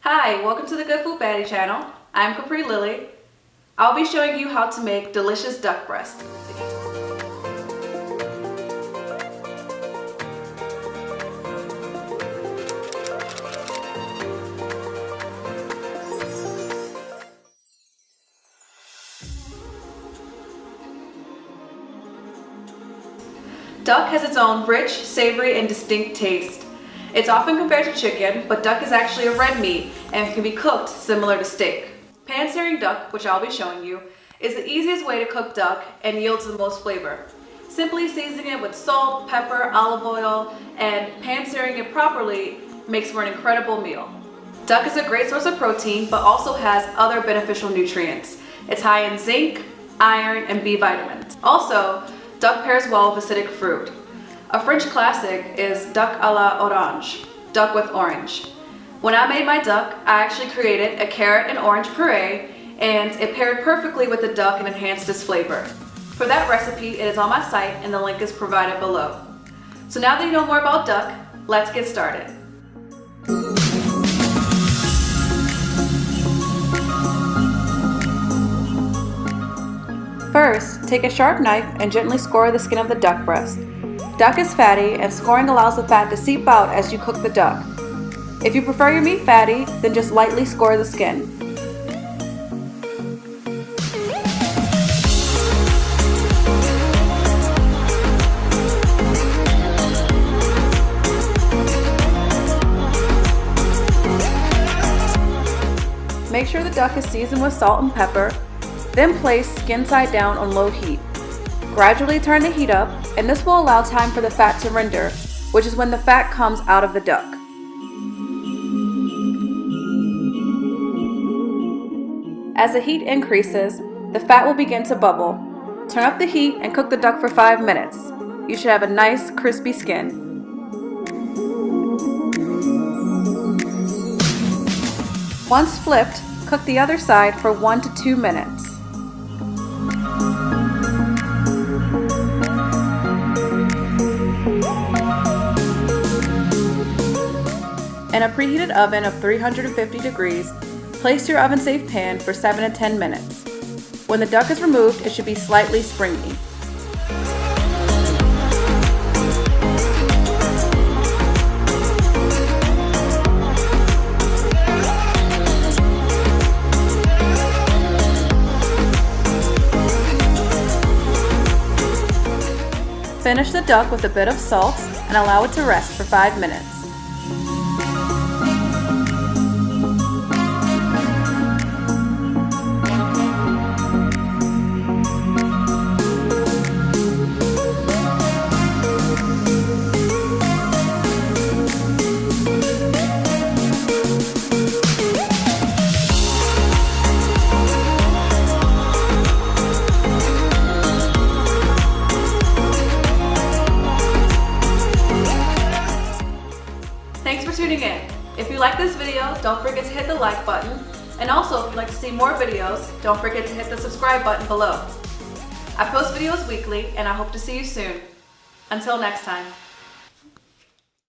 Hi, welcome to the Good Food Baddie channel. I'm Capri Lily. I'll be showing you how to make delicious duck breast. Duck has its own rich, savory, and distinct taste. It's often compared to chicken, but duck is actually a red meat and can be cooked similar to steak. Pan-searing duck, which I'll be showing you, is the easiest way to cook duck and yields the most flavor. Simply seasoning it with salt, pepper, olive oil, and pan-searing it properly makes for an incredible meal. Duck is a great source of protein, but also has other beneficial nutrients. It's high in zinc, iron, and B vitamins. Also, duck pairs well with acidic fruit. A French classic is duck à la orange, duck with orange. When I made my duck, I actually created a carrot and orange puree, and it paired perfectly with the duck and enhanced its flavor. For that recipe, it is on my site and the link is provided below. So now that you know more about duck, let's get started. First, take a sharp knife and gently score the skin of the duck breast. Duck is fatty, and scoring allows the fat to seep out as you cook the duck. If you prefer your meat fatty, then just lightly score the skin. Make sure the duck is seasoned with salt and pepper. Then place skin side down on low heat. Gradually turn the heat up, and this will allow time for the fat to render, which is when the fat comes out of the duck. As the heat increases, the fat will begin to bubble. Turn up the heat and cook the duck for 5 minutes. You should have a nice, crispy skin. Once flipped, cook the other side for 1 to 2 minutes. In a preheated oven of 350 degrees, place your oven-safe pan for 7 to 10 minutes. When the duck is removed, it should be slightly springy. Finish the duck with a bit of salt and allow it to rest for 5 minutes. Thanks for tuning in. If you like this video, don't forget to hit the like button. And also, if you'd like to see more videos, don't forget to hit the subscribe button below. I post videos weekly, and I hope to see you soon. Until next time.